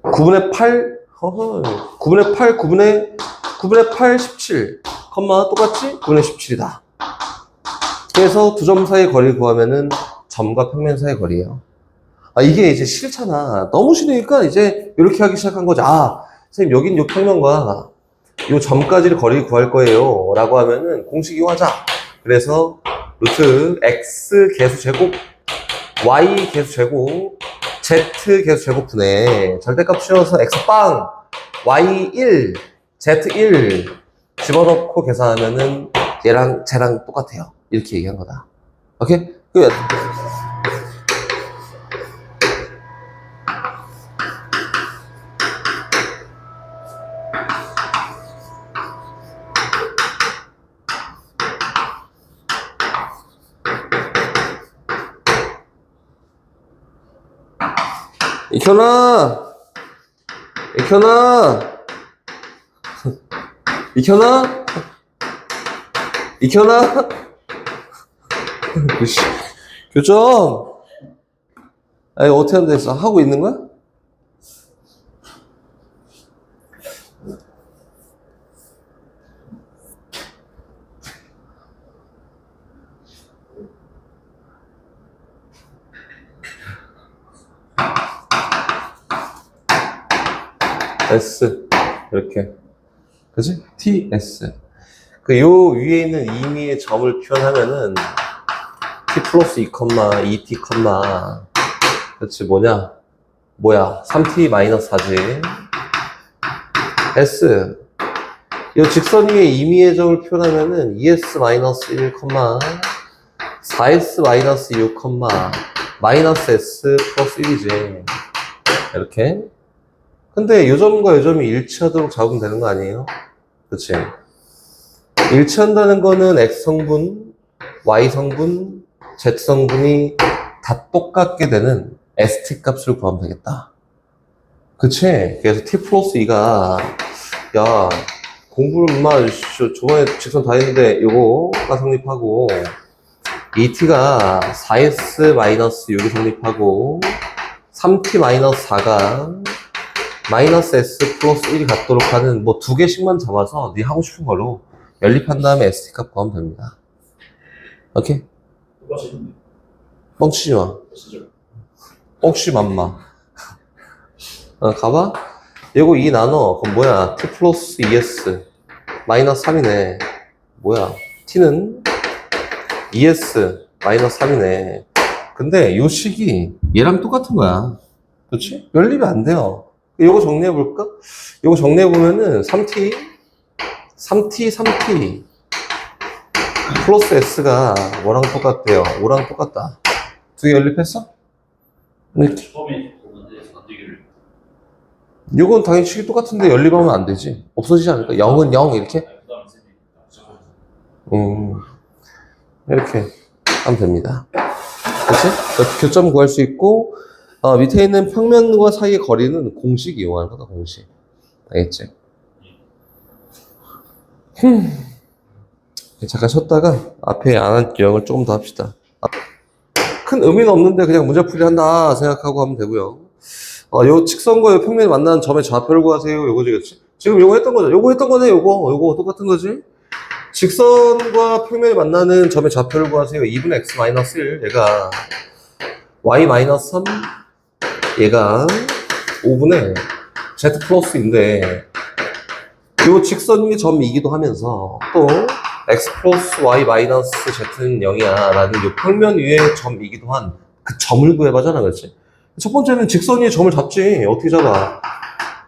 9분의 8, 9분의 8, 9분의 8, 17, 똑같지? 9분의 17이다. 그래서 두 점 사이의 거리를 구하면은 점과 평면 사이의 거리예요. 이게 이제 싫잖아. 너무 싫으니까 이제 이렇게 하기 시작한 거지. 선생님, 여긴 요 평면과 요 점까지를 거리를 구할 거예요. 라고 하면은 공식 이용하자. 그래서 루트 x 계수 제곱, y 계수 제곱, z 계수 제곱분의 절대값 씌워서 x빵, y1, z1 집어넣고 계산하면은 얘랑 쟤랑 똑같아요. 이렇게 얘기한 거다. 오케이? 끝. 익현아! 익현아! 익현아? 익현아? 교점! 어떻게 하면 됐어? 하고 있는 거야? S. 이렇게. 그치? TS. 요 위에 있는 임의의 점을 표현하면은 t 플러스 2, 2t, 그렇지, 뭐야? 3t 마이너스 4지. S. 이 직선 위에 임의의 점을 표현하면은 2s 마이너스 1, 4s 마이너스 6, 마이너스 s 플러스 1이지. 이렇게. 근데 요 점과 요 점이 일치하도록 잡으면 되는 거 아니에요? 그치? 일치한다는 거는 X성분, Y성분, Z성분이 다 똑같게 되는 ST 값을 구하면 되겠다. 그치? 그래서 T 플러스 2가, 야, 공부를 저번에 직선 다 했는데 요거가 성립하고, ET가 4S 마이너스 6이 성립하고, 3T 마이너스 4가 마이너스 S 플러스 1이 같도록 하는 뭐 두 개씩만 잡아서 네 하고 싶은 거로 연립한 다음에 ST 값 구하면 됩니다. 오케이? 뻥치지 마. 뻥치지 맘마. 가봐. 이거 2 나눠. 그럼 뭐야? T 플러스 2S 마이너스 3이네. 뭐야? T는 2S 마이너스 3이네. 근데 요 식이 얘랑 똑같은 거야. 그렇지? 연립이 안 돼요. 요거 정리해볼까? 요거 정리해보면은 3t 플러스 s가 뭐랑 똑같대요? 5랑 똑같다. 두 개 연립했어? 이렇게. 처음에 보는데 안 되기를. 요건 당연히 식이 똑같은데 연립하면 안 되지. 없어지지 않을까? 0은 0 이렇게? 이렇게 하면 됩니다. 그치? 교점 구할 수 있고, 밑에 있는 평면과 사이의 거리는 공식 이용하는 거다, 공식. 알겠지? 잠깐 쉬었다가 앞에 안 한 유형을 조금 더 합시다. 큰 의미는 없는데 그냥 문제풀이 한다 생각하고 하면 되고요. 요 직선과 요 평면이 만나는 점의 좌표를 구하세요. 요거지, 그치? 지금 요거 했던 거죠. 요거 했던 거네, 요거 똑같은 거지? 직선과 평면이 만나는 점의 좌표를 구하세요. 2분의 x-1. 얘가 y-3. 얘가 5분의 z 플러스인데, 요 직선이 점이기도 하면서, 또, x 플러스 y 마이너스 z는 0이야. 라는 요 평면 위의 점이기도 한 그 점을 구해봐잖아, 그렇지? 첫 번째는 직선 위의 점을 잡지. 어떻게 잡아?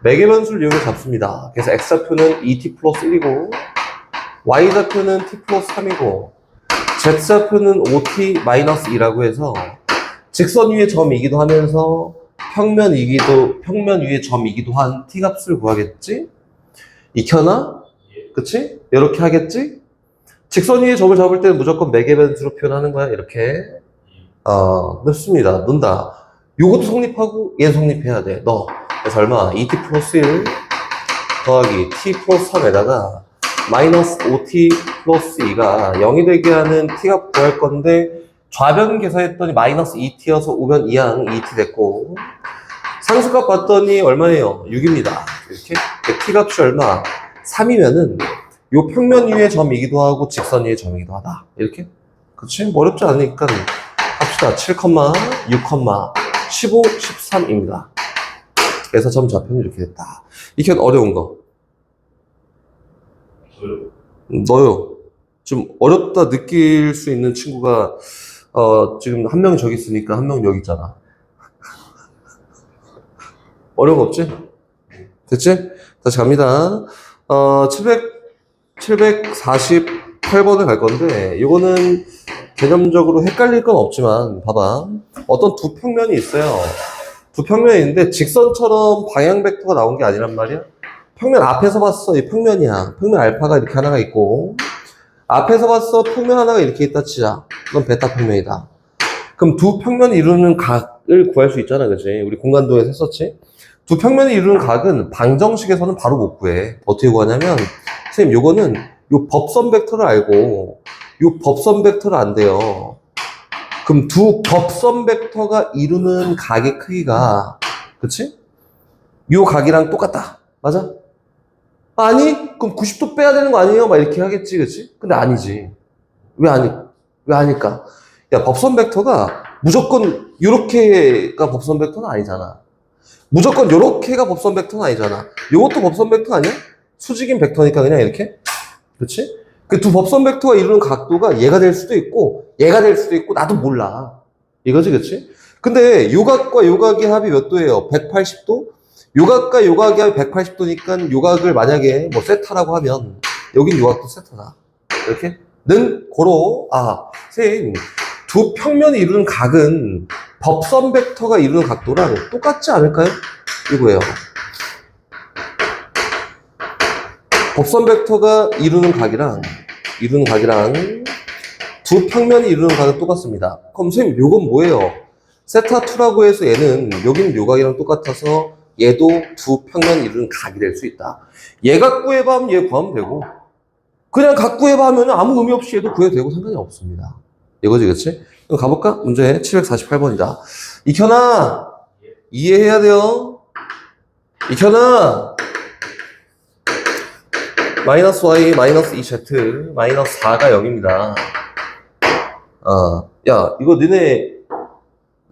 매개 변수를 이용해 잡습니다. 그래서 x좌표는 2t 플러스 1이고, y좌표는 t 플러스 3이고, z좌표는 5t 마이너스 2라고 해서, 직선 위의 점이기도 하면서, 평면 위의 점이기도 한 t 값을 구하겠지? 익혀나? 그치? 이렇게 하겠지? 직선 위의 점을 잡을 때는 무조건 매개 변수로 표현하는 거야, 이렇게. 넣습니다. 넣는다. 요것도 성립하고, 얘 성립해야 돼. 넣어. 그래서 얼마? 2t 플러스 1 더하기 t 플러스 3에다가 마이너스 5t 플러스 2가 0이 되게 하는 t값 구할 건데, 좌변 계산했더니 마이너스 2t여서 우변 2항 2t 됐고, 상수값 봤더니 얼마예요? 6입니다. 이렇게. t 값이 얼마? 3이면은 요 평면 위의 점이기도 하고 직선 위의 점이기도 하다. 이렇게. 그치? 뭐 어렵지 않으니까 합시다. 7, 6, 15, 13입니다. 그래서 점 좌표는 이렇게 됐다. 이게 어려운 거. 너요. 좀 어렵다 느낄 수 있는 친구가 지금 한 명이 저기 있으니까 한 명 여기 있잖아. 어려운 거 없지? 됐지? 다시 갑니다. 748번을 갈 건데, 이거는 개념적으로 헷갈릴 건 없지만, 봐봐. 어떤 두 평면이 있어요. 두 평면이 있는데, 직선처럼 방향 벡터가 나온 게 아니란 말이야. 평면 앞에서 봤어. 이 평면이야. 평면 알파가 이렇게 하나가 있고, 앞에서 봤어. 평면 하나가 이렇게 있다 치자. 그건 베타 평면이다. 그럼 두 평면이 이루는 각을 구할 수 있잖아, 그치? 우리 공간도에서 했었지? 두 평면이 이루는 각은 방정식에서는 바로 못 구해. 어떻게 구하냐면, 선생님, 요거는 요 법선 벡터를 알고, 요 법선 벡터를 안 돼요. 그럼 두 법선 벡터가 이루는 각의 크기가, 그치? 요 각이랑 똑같다. 맞아? 아니? 그럼 90도 빼야 되는 거 아니에요? 막 이렇게 하겠지, 그치? 근데 아니지. 왜 아닐까? 야, 법선 벡터가 무조건 요렇게가 법선 벡터는 아니잖아. 무조건 요렇게가 법선 벡터는 아니잖아. 요것도 법선 벡터 아니야? 수직인 벡터니까 그냥 이렇게. 그렇지? 그 두 법선 벡터가 이루는 각도가 얘가 될 수도 있고 얘가 될 수도 있고 나도 몰라. 이거지, 그렇지? 근데 요각과 요각의 합이 몇 도예요? 180도? 요각과 요각의 합이 180도니까 요각을 만약에 뭐 세타라고 하면 여긴 요각도 세타다. 이렇게? 는 고로 선생님, 두 평면이 이루는 각은 법선 벡터가 이루는 각도랑 똑같지 않을까요? 이거예요. 법선 벡터가 이루는 각이랑 두 평면이 이루는 각은 똑같습니다. 그럼 선생님, 요건 뭐예요? 세타2라고 해서 얘는 여기는 요각이랑 똑같아서 얘도 두 평면이 이루는 각이 될 수 있다. 얘 각 구해봐 하면 얘 구하면 되고, 그냥 각 구해봐 하면 아무 의미 없이 얘도 구해도 되고 상관이 없습니다. 이거지, 그치? 그럼 가볼까? 문제 748번이다. 익현아, 이해해야 돼요. 익현아, 마이너스 y, 마이너스 2z, 마이너스 4가 0입니다. 야, 이거 너네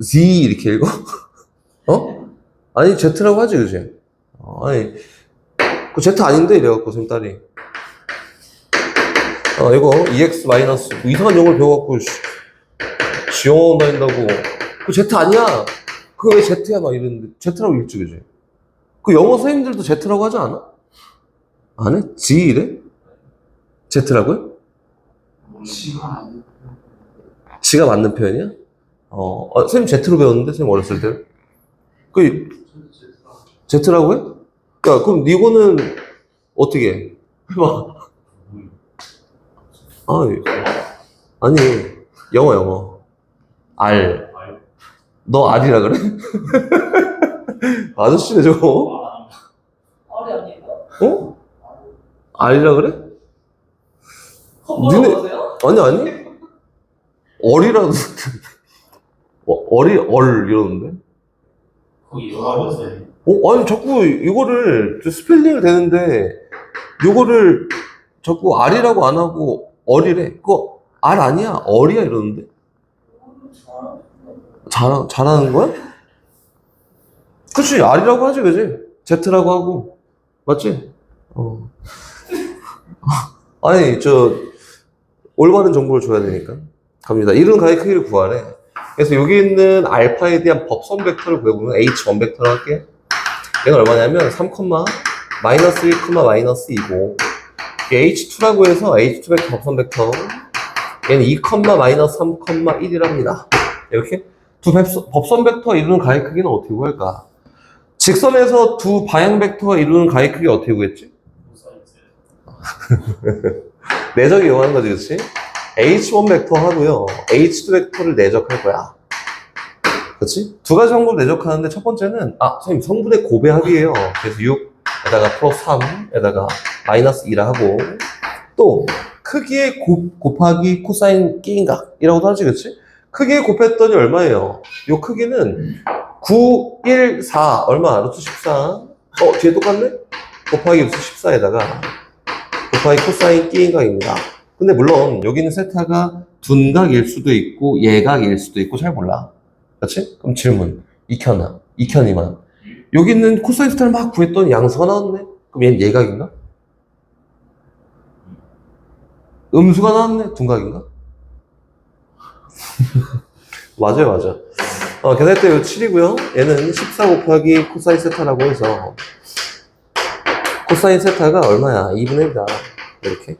z 이렇게 읽어? 아니, z라고 하지, 그지? 아니, 그 z 아닌데? 이래갖고, 쌤 딸이. 이거 2x 마이너스, 뭐 이상한 영어를 배워갖고, 지영원 다닌다고. 그 Z 아니야? 그거 왜 Z야? 막 이랬는데. Z라고 읽지, 그지? 그 영어 선생님들도 Z라고 하지 않아? 안 해? G 이래? Z라고요? G가 맞는 표현이야? 선생님 Z로 배웠는데? 선생님 어렸을 때? 그, Z라고 해? 야, 그럼 이거는 어떻게 해? 해봐. 아니, 영어. R. 너 R이라 그래? 아저씨네, 저거. 어리 아니에요? R이라 그래? 뭐라고 하세요? 아니. 어리라고. 얼 이러는데? 거기 영어 있어요. 아니, 자꾸 이거를 스펠링을 되는데, 이거를 자꾸 R이라고 안 하고 얼이래. 그거 R 아니야? 얼이야 이러는데? 잘하는 거야? 그치, R이라고 하지, 그지? Z라고 하고. 맞지? 아니, 올바른 정보를 줘야 되니까. 갑니다. 이런 가의 크기를 구하래. 그래서 여기 있는 알파에 대한 법선 벡터를 구해보면 H1 벡터로 할게. 얘는 얼마냐면 3, 마이너스 1, 마이너스 2고, H2라고 해서 H2 벡터 법선 벡터. 얘는 2, 마이너스 3, 1이랍니다. 이렇게 두 법선 벡터가 이루는 가의 크기는 어떻게 구할까? 직선에서 두 방향 벡터가 이루는 가의 크기 어떻게 구했지? 내적 이용하는 거지, 그치? H1 벡터 하고요. H2 벡터를 내적할 거야. 그치? 두 가지 방법을 내적하는데 첫 번째는, 선생님, 성분의 곱해합이에요. 그래서 6에다가 플러스 3에다가 마이너스 2라 하고, 또, 크기의 곱하기 코사인 끼인각이라고도 하지, 그치? 크기에 곱했더니 얼마예요? 요 크기는 9, 1, 4, 얼마? 루트 14. 뒤에 똑같네? 곱하기 루트 14에다가 곱하기 코사인 끼인각입니다. 근데 물론 여기는 세타가 둔각일 수도 있고 예각일 수도 있고 잘 몰라. 그렇지? 그럼 질문. 이현이만. 여기는 코사인 세타를 막 구했더니 양수가 나왔네? 그럼 얘는 예각인가? 음수가 나왔네? 둔각인가? 맞아. 계산할 때 7이고요. 얘는 14 곱하기 코사인 세타라고 해서 코사인 세타가 얼마야? 2분의 1이다. 이렇게.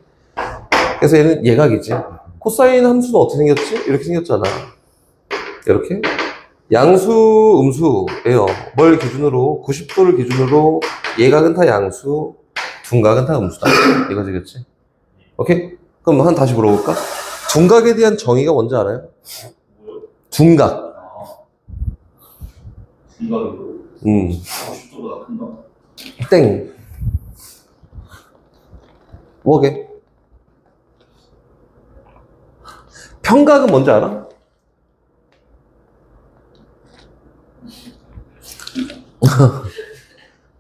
그래서 얘는 예각이지. 코사인 함수는 어떻게 생겼지? 이렇게 생겼잖아. 이렇게. 양수, 음수예요. 뭘 기준으로? 90도를 기준으로 예각은 다 양수, 둔각은 다 음수다. 이거지, 그치? 오케이? 그럼 다시 물어볼까? 둔각에 대한 정의가 뭔지 알아요? 둔각. 중각으로 90도보다 큰다. 땡. 뭐게? 평각은 뭔지 알아?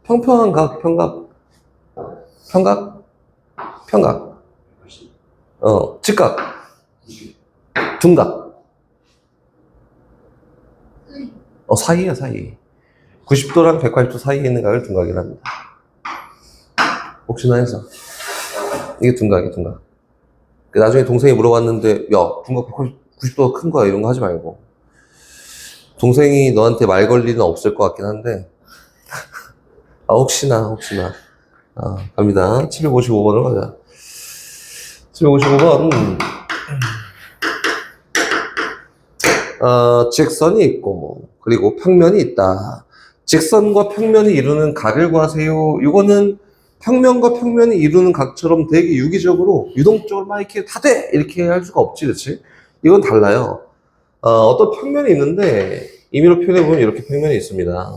평평한 각, 평각. 직각. 둔각. 사이야, 사이. 90도랑 180도 사이에 있는 각을 둔각이라 합니다. 혹시나 해서. 이게 둔각이야, 둔각. 나중에 동생이 물어봤는데, 야, 둔각 190도가 큰 거야, 이런 거 하지 말고. 동생이 너한테 말 걸 리는 없을 것 같긴 한데, 혹시나. 갑니다. 755번으로 가자. 755번. 직선이 있고, 그리고 평면이 있다. 직선과 평면이 이루는 각을 구하세요. 이거는 평면과 평면이 이루는 각처럼 되게 유기적으로, 유동적으로 막 이렇게 다 돼! 이렇게 할 수가 없지, 그치? 이건 달라요. 어떤 평면이 있는데, 임의로 표현해보면 이렇게 평면이 있습니다.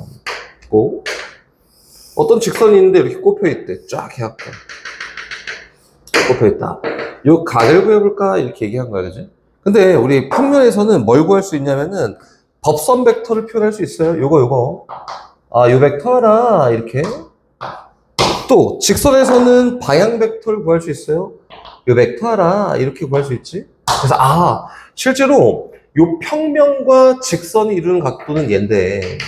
고, 어떤 직선이 있는데 이렇게 꼽혀있대. 쫙 해갖고. 꼽혀있다. 요 각을 구해볼까? 이렇게 얘기한 거야, 그지? 근데 우리 평면에서는 뭘 구할 수 있냐면은 법선 벡터를 표현할 수 있어요. 요거. 요 벡터라 이렇게. 또 직선에서는 방향 벡터를 구할 수 있어요. 요 벡터라 이렇게 구할 수 있지. 그래서 실제로 요 평면과 직선이 이루는 각도는 얘인데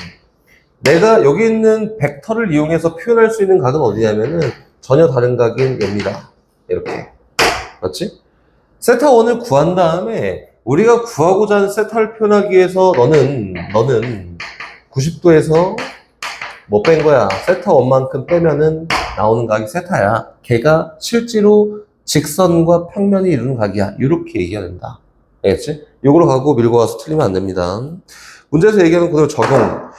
내가 여기 있는 벡터를 이용해서 표현할 수 있는 각은 어디냐면은 전혀 다른 각인 얘입니다. 이렇게. 맞지? 세타 1을 구한 다음에 우리가 구하고자 하는 세타를 표현하기 위해서 너는 90도에서 뭐 뺀 거야? 세타 1만큼 빼면은 나오는 각이 세타야. 걔가 실제로 직선과 평면이 이루는 각이야. 이렇게 얘기해야 된다. 알겠지? 요거로 가고 밀고 가서 틀리면 안 됩니다. 문제에서 얘기하는 그대로 적용.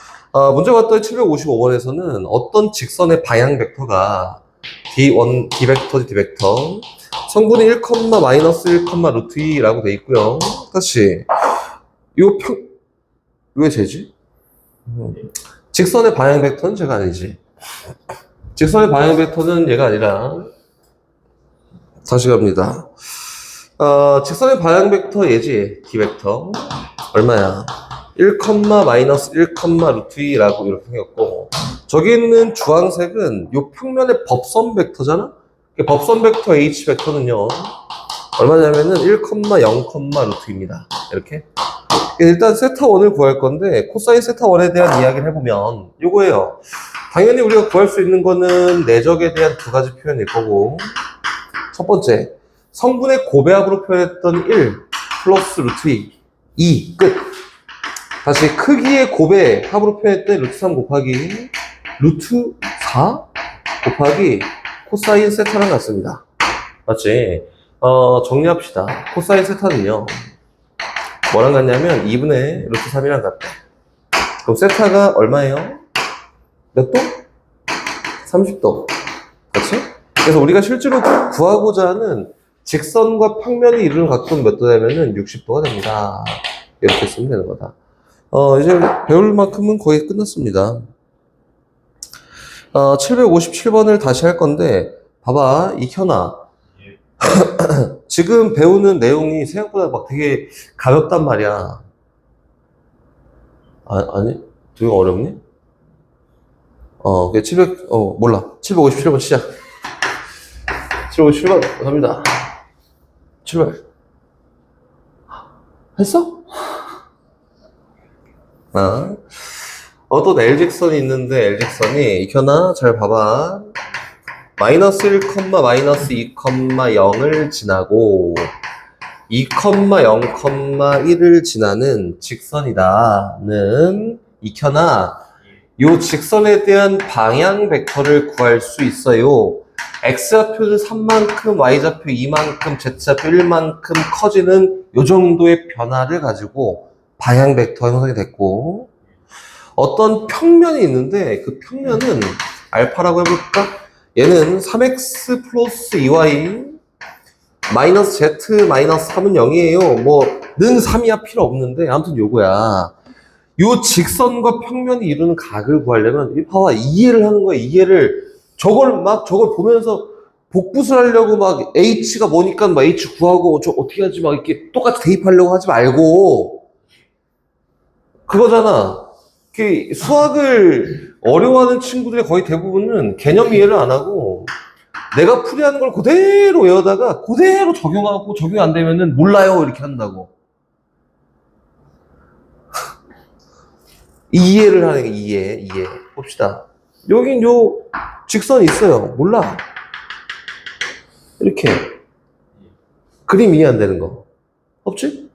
문제 봤더니 755번에서는 어떤 직선의 방향 벡터가 D1, D벡터, D벡터 성분이 1, 마이너스 1, 루트 2라고 돼 있고요. 다시 왜 쟤지? 직선의 방향 벡터는 제가 아니지. 직선의 방향 벡터는 얘가 아니라 다시 갑니다. 직선의 방향 벡터 얘지. D벡터 얼마야? 1, 마이너스 1, 루트 2라고 이렇게 생겼고, 저기 있는 주황색은 요 평면의 법선 벡터잖아? 법선 벡터 H 벡터는요, 얼마냐면은 1, 0, 루트 2입니다. 이렇게. 일단 세타 1을 구할 건데, 코사인 세타 1에 대한 이야기를 해보면, 요거예요. 당연히 우리가 구할 수 있는 거는 내적에 대한 두 가지 표현일 거고, 첫 번째, 성분의 고배합으로 표현했던 1 플러스 루트 2 끝. 다시 크기의 고배합으로 표현했던 루트 3 곱하기 루트 4 곱하기 코사인 세타랑 같습니다. 맞지? 정리합시다. 코사인 세타는요, 뭐랑 같냐면 2분의 루트 3이랑 같다. 그럼 세타가 얼마예요? 몇 도? 30도. 그렇지? 그래서 우리가 실제로 구하고자 하는 직선과 평면이 이루는 각도는 몇 도냐면은 60도가 됩니다. 이렇게 쓰면 되는 거다. 이제 배울 만큼은 거의 끝났습니다. 757번을 다시 할 건데, 봐봐, 익혀놔. 지금 배우는 내용이 생각보다 막 되게 가볍단 말이야. 아니? 되게 어렵니? 몰라. 757번 시작. 757번 갑니다. 출발. 했어? 어떤 L직선이 있는데, L직선이, 익혀놔? 잘 봐봐. 마이너스 1, 마이너스 2, 0을 지나고 2, 0, 1을 지나는 직선이다는 익혀놔. 요 직선에 대한 방향 벡터를 구할 수 있어요. X좌표는 3만큼, Y좌표 2만큼, Z좌표 1만큼 커지는 요 정도의 변화를 가지고 방향 벡터 형성이 됐고, 어떤 평면이 있는데 그 평면은 알파라고 해볼까? 얘는 3x 플러스 2y 마이너스 z 마이너스 3은 0이에요. 는 3이야 필요 없는데 아무튼 요거야. 요 직선과 평면이 이루는 각을 구하려면 봐봐, 이해를 하는 거야. 이해를 저걸 보면서 복붙을 하려고 막 h가 뭐니까 막 h 구하고 저 어떻게 하지 막 이렇게 똑같이 대입하려고 하지 말고 그거잖아. 수학을 어려워하는 친구들의 거의 대부분은 개념 이해를 안 하고 내가 풀이하는 걸 그대로 외우다가 그대로 적용하고 적용이 안 되면은 몰라요 이렇게 한다고. 이해를 하는 게 이해. 봅시다. 여긴 요 직선이 있어요. 몰라. 이렇게 그림 이해 안 되는 거 없지?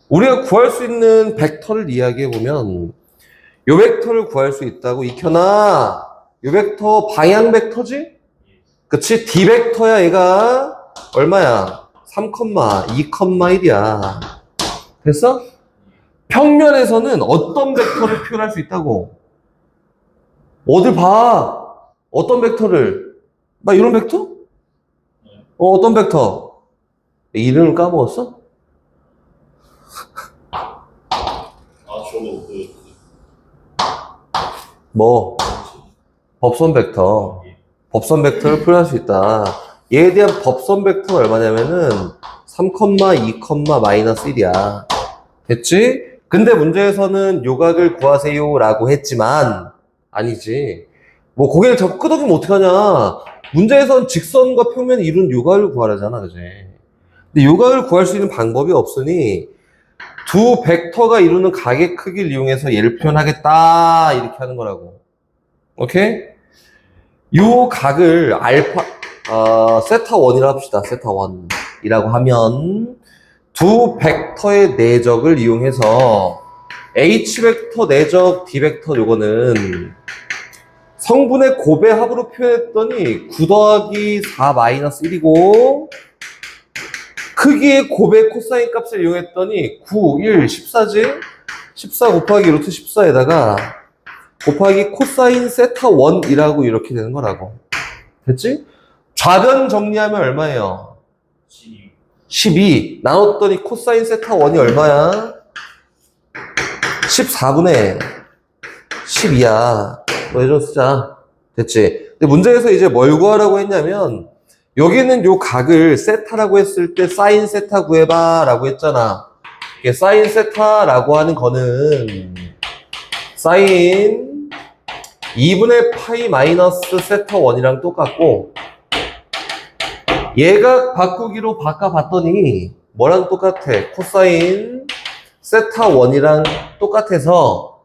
우리가 구할 수 있는 벡터를 이야기해 보면 요 벡터를 구할 수 있다고 익혀놔. 요 벡터 방향 벡터지? 그치? D 벡터야. 얘가 얼마야? 3, 2, 1이야. 됐어? 평면에서는 어떤 벡터를 표현할 수 있다고? 어딜 봐. 어떤 벡터를? 막 이런 벡터? 어떤 벡터? 이름을 까먹었어? 저거 법선 벡터. 법선 벡터를 표현할 수 있다. 얘에 대한 법선 벡터가 얼마냐면은 3, 2, 마이너스 1이야. 됐지? 근데 문제에서는 요각을 구하세요 라고 했지만 아니지. 고개를 자꾸 끄덕이면 어떡하냐. 문제에서는 직선과 평면이 이룬 요각을 구하라잖아. 그지? 근데 요각을 구할 수 있는 방법이 없으니 두 벡터가 이루는 각의 크기를 이용해서 얘를 표현하겠다 이렇게 하는 거라고. 오케이? 요 각을 세타 1이라 합시다. 세타 1이라고 하면 두 벡터의 내적을 이용해서 H 벡터 내적 D 벡터 요거는 성분의 고배합으로 표현했더니 9 더하기 4 마이너스 1이고 크기의 고배 코사인 값을 이용했더니 9, 1, 14지? 14 곱하기 루트 14에다가 곱하기 코사인 세타 1이라고 이렇게 되는 거라고. 됐지? 좌변 정리하면 얼마예요? 12. 나눴더니 코사인 세타 1이 얼마야? 14분의 12야. 예전 쓰자. 됐지? 근데 문제에서 이제 뭘 구하라고 했냐면 여기는 요 각을 세타라고 했을 때 사인 세타 구해봐 라고 했잖아. 이게 사인 세타라고 하는 거는 사인 2분의 파이 마이너스 세타 1이랑 똑같고 얘가 바꾸기로 바꿔봤더니 뭐랑 똑같아? 코사인 세타 1이랑 똑같아서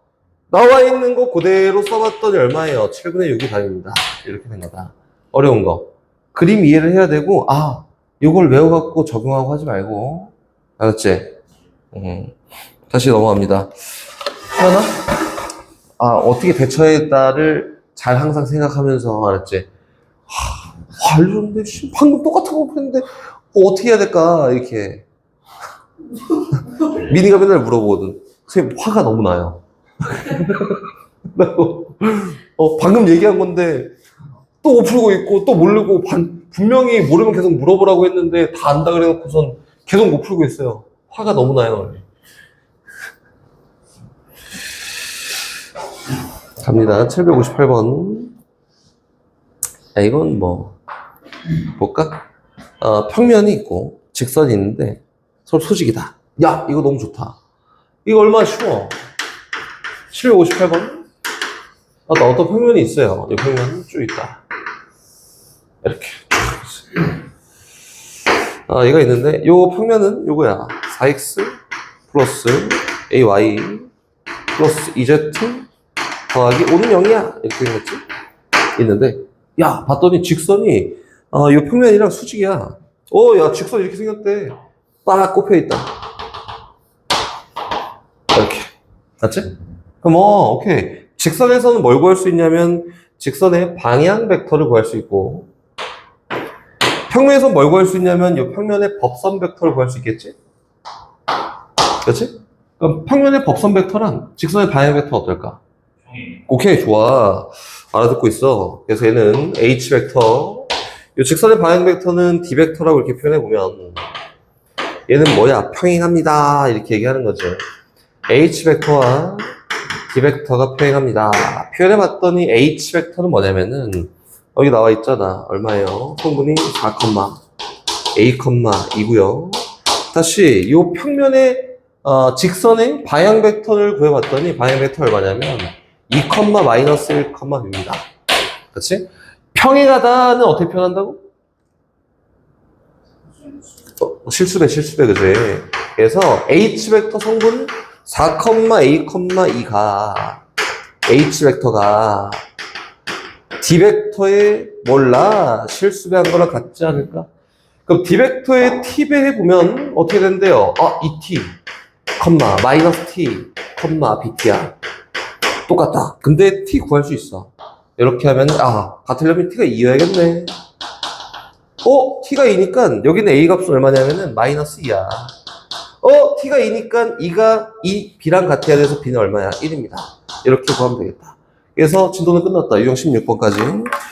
나와 있는 거 그대로 써봤더니 얼마예요? 7분의 6이 답입니다. 이렇게 된 거다. 어려운 거. 그림 이해를 해야 되고, 아, 이걸 외워갖고 적용하고 하지 말고. 알았지? 다시 넘어갑니다. 하나? 아, 어떻게 대처했다를 잘 항상 생각하면서, 알았지? 이런데, 방금 똑같은 거 했는데, 어떻게 해야 될까? 이렇게. 미니가 맨날 물어보거든. 선생님, 화가 너무 나요. 방금 얘기한 건데, 또 못 풀고 있고, 또 모르고, 분명히 모르면 계속 물어보라고 했는데, 다 안다 그래놓고선 계속 못 풀고 있어요. 화가 너무 나요. 갑니다. 758번. 야, 이건 볼까? 평면이 있고, 직선이 있는데, 서로 소직이다. 야, 이거 너무 좋다. 이거 얼마나 쉬워. 758번. 나 어떤 평면이 있어요. 이 평면 쭉 있다. 이렇게. 얘가 있는데, 요 평면은 요거야. 4x 플러스 ay 플러스 2z 더하기 5는 0이야. 이렇게 생겼지? 있는데, 야, 봤더니 직선이, 요 평면이랑 수직이야. 야, 직선 이렇게 생겼대. 딱 꼽혀있다. 이렇게. 맞지? 그럼 오케이. 직선에서는 뭘 구할 수 있냐면, 직선의 방향 벡터를 구할 수 있고, 평면에서 뭘 구할 수 있냐면, 이 평면의 법선 벡터를 구할 수 있겠지? 그렇지? 그럼 평면의 법선 벡터랑 직선의 방향 벡터 어떨까? 오케이, 좋아. 알아듣고 있어. 그래서 얘는 H 벡터. 이 직선의 방향 벡터는 D 벡터라고 이렇게 표현해보면, 얘는 뭐야? 평행합니다. 이렇게 얘기하는 거지. H 벡터와 D 벡터가 평행합니다. 표현해봤더니 H 벡터는 뭐냐면은, 여기 나와 있잖아. 얼마예요? 성분이 4, A, 2고요. 다시 이 평면의 직선의 방향 벡터를 구해봤더니 방향 벡터 얼마냐면 2, 마이너스 1, B입니다. 그렇지? 평행하다는 어떻게 표현한다고? 실수배, 그지? 그래서 H 벡터 성분 4, A, 2가 H 벡터가 D 벡터의 몰라 실수배한 거랑 같지 않을까? 그럼 D 벡터의 T배 해보면 어떻게 된대요? 이 T, 마이너스 T, BT야. 똑같다. 근데 T 구할 수 있어. 이렇게 하면 같으려면 T가 2여야겠네. T가 2니까 여기는 A 값은 얼마냐면은 마이너스 2야. T가 2니까 2가 B랑 같아야 돼서 B는 얼마야? 1입니다. 이렇게 구하면 되겠다. 그래서 진도는 끝났다. 유형 16번까지.